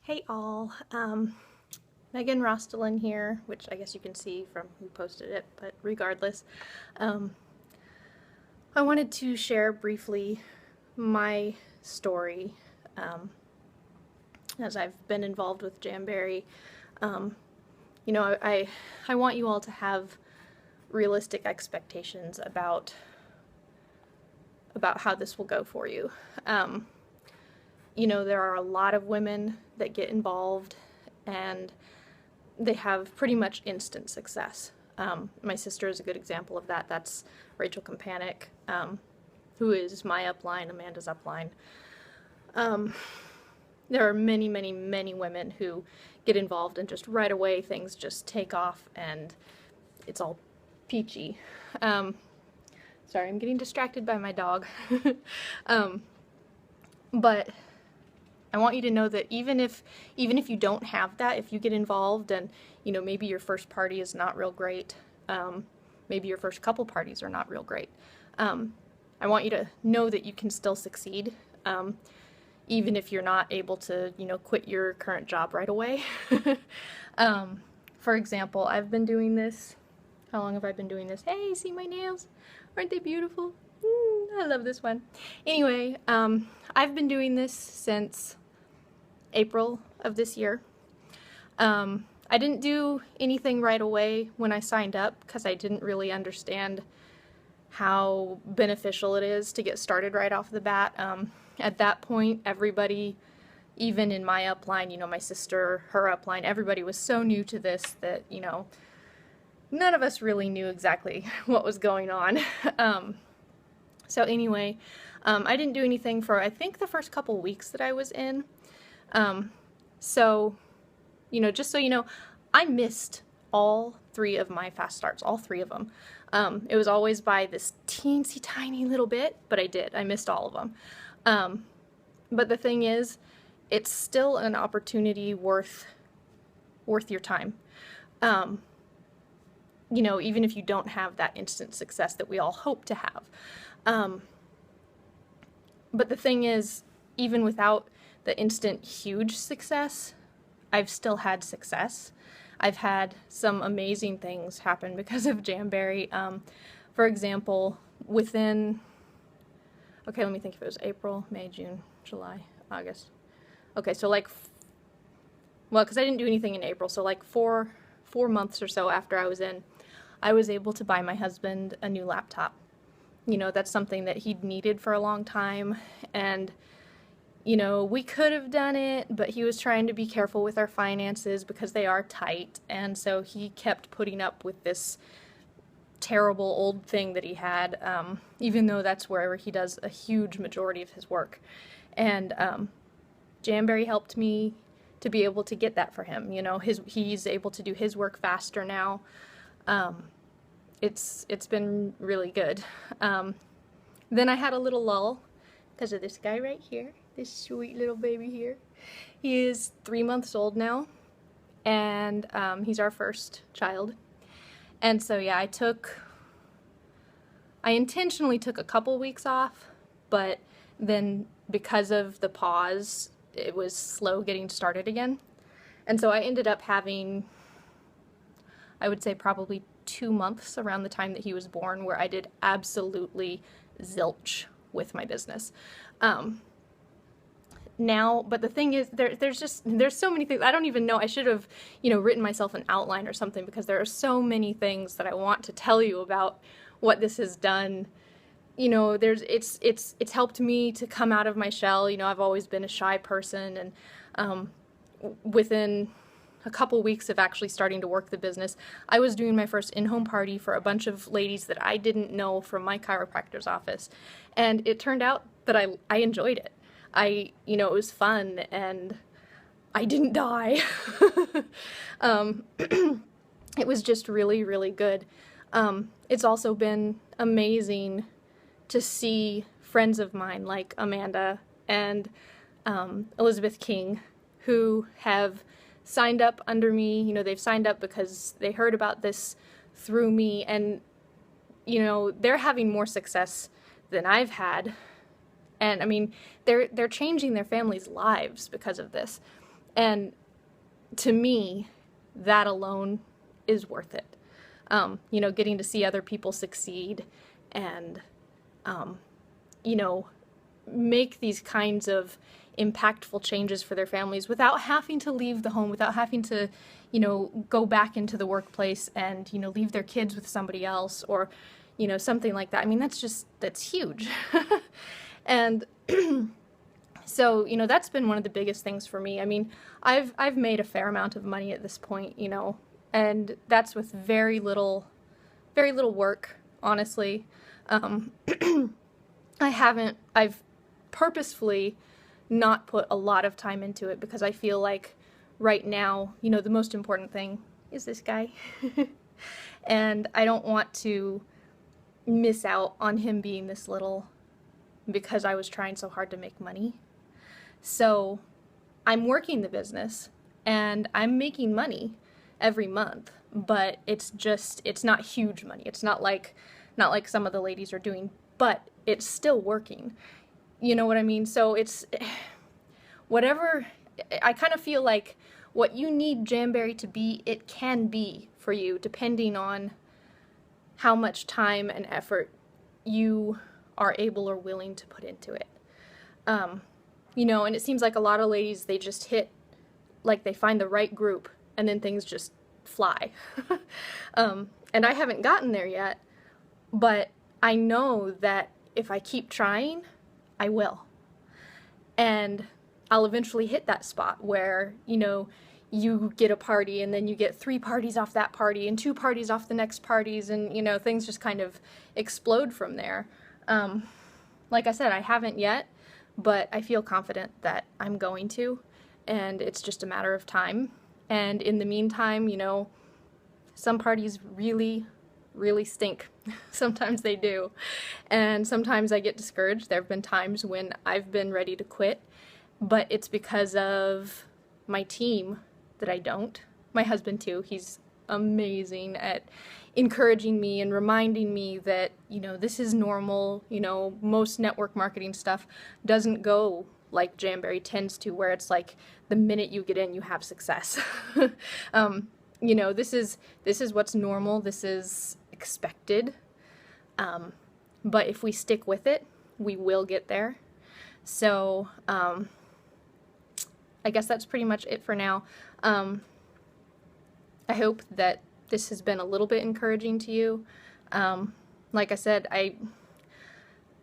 Hey all, Megan Rostelin here, which I guess you can see from who posted it, but regardless, um, I wanted to share briefly my story, as I've been involved with Jamberry. Um, I want you all to have realistic expectations about how this will go for you. There are a lot of women that get involved and they have pretty much instant success. My sister is a good example of that. That's Rachel Kampanik, who is my upline, Amanda's upline. There are many, many, many women who get involved and just right away things just take off and it's all peachy. Sorry, I'm getting distracted by my dog. But I want you to know that even if you don't have that, if you get involved and maybe your first party is not real great, maybe your first couple parties are not real great, I want you to know that you can still succeed, even if you're not able to quit your current job right away. For example, I've been doing this. How long have I been doing this? Hey, see my nails? Aren't they beautiful? I love this one. Anyway, I've been doing this since April of this year. I didn't do anything right away when I signed up because I didn't really understand how beneficial it is to get started right off the bat. At that point, everybody, even in my upline, my sister, her upline, everybody was so new to this that, none of us really knew exactly what was going on. So anyway, I didn't do anything for, I think, the first couple weeks that I was in. So, just so you know, I missed all 3 of my fast starts, all 3 of them. It was always by this teensy tiny little bit, but I did. I missed all of them. But the thing is, it's still an opportunity worth your time. Even if you don't have that instant success that we all hope to have. But the thing is, even without the instant huge success, I've still had success. I've had some amazing things happen because of Jamberry. For example, within, okay, let me think if it was April, May, June, July, August. Okay, so because I didn't do anything in April, so like 4 months or so after I was in, I was able to buy my husband a new laptop. That's something that he'd needed for a long time, and we could have done it, but he was trying to be careful with our finances because they are tight, and so he kept putting up with this terrible old thing that he had, even though that's where he does a huge majority of his work. And Jamberry helped me to be able to get that for him. He's able to do his work faster now. It's been really good. Then I had a little lull because of this guy right here, this sweet little baby here. He is 3 months old now, and he's our first child. And so yeah, I intentionally took a couple weeks off, but then because of the pause, it was slow getting started again. And so I ended up having, I would say, probably 2 months around the time that he was born where I did absolutely zilch with my business. Now, but the thing is, there's so many things. I don't even know. I should have, written myself an outline or something, because there are so many things that I want to tell you about what this has done. It's helped me to come out of my shell. I've always been a shy person, and within a couple weeks of actually starting to work the business, I was doing my first in-home party for a bunch of ladies that I didn't know from my chiropractor's office, and it turned out that I enjoyed it. It was fun, and I didn't die. It was just really, really good. It's also been amazing to see friends of mine like Amanda and Elizabeth King, who have signed up under me. They've signed up because they heard about this through me, and they're having more success than I've had. And I mean, they're changing their families' lives because of this. And to me, that alone is worth it. You know, getting to see other people succeed and, you know, make these kinds of impactful changes for their families without having to leave the home, without having to, you know, go back into the workplace and, you know, leave their kids with somebody else or, you know, something like that. I mean, that's huge. And so, you know, that's been one of the biggest things for me. I mean, I've made a fair amount of money at this point, you know, and that's with very little work, honestly. I've purposefully not put a lot of time into it because I feel like right now, you know, the most important thing is this guy. And I don't want to miss out on him being this little because I was trying so hard to make money. So I'm working the business and I'm making money every month, but it's not huge money. It's not like some of the ladies are doing, but it's still working. You know what I mean? So it's whatever. I kind of feel like what you need Jamberry to be, it can be for you, depending on how much time and effort you are able or willing to put into it. You know, and it seems like a lot of ladies, they just hit, like they find the right group and then things just fly. And I haven't gotten there yet, but I know that if I keep trying, I will. And I'll eventually hit that spot where, you know, you get a party and then you get 3 parties off that party and 2 parties off the next parties, and, you know, things just kind of explode from there. Like I said, I haven't yet, but I feel confident that I'm going to, and it's just a matter of time. And in the meantime, you know, some parties really stink. Sometimes they do. And sometimes I get discouraged. There have been times when I've been ready to quit, but it's because of my team that I don't. My husband too. He's amazing at encouraging me and reminding me that, you know, this is normal. You know, most network marketing stuff doesn't go like Jamberry tends to, where it's like the minute you get in, you have success. You know, this is what's normal. This is expected. But if we stick with it, we will get there. So, I guess that's pretty much it for now. I hope that this has been a little bit encouraging to you. Like I said,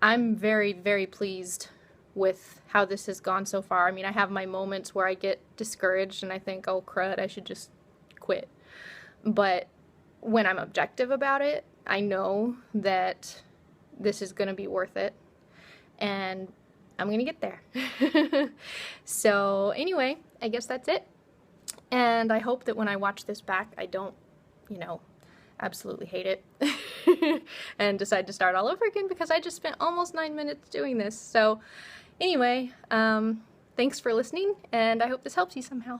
I'm very pleased with how this has gone so far. I mean, I have my moments where I get discouraged and I think, oh crud, I should just quit. But when I'm objective about it, I know that this is going to be worth it, and I'm going to get there. So anyway, I guess that's it. And I hope that when I watch this back, I don't, you know, absolutely hate it and decide to start all over again, because I just spent almost 9 minutes doing this. So anyway, thanks for listening, and I hope this helps you somehow.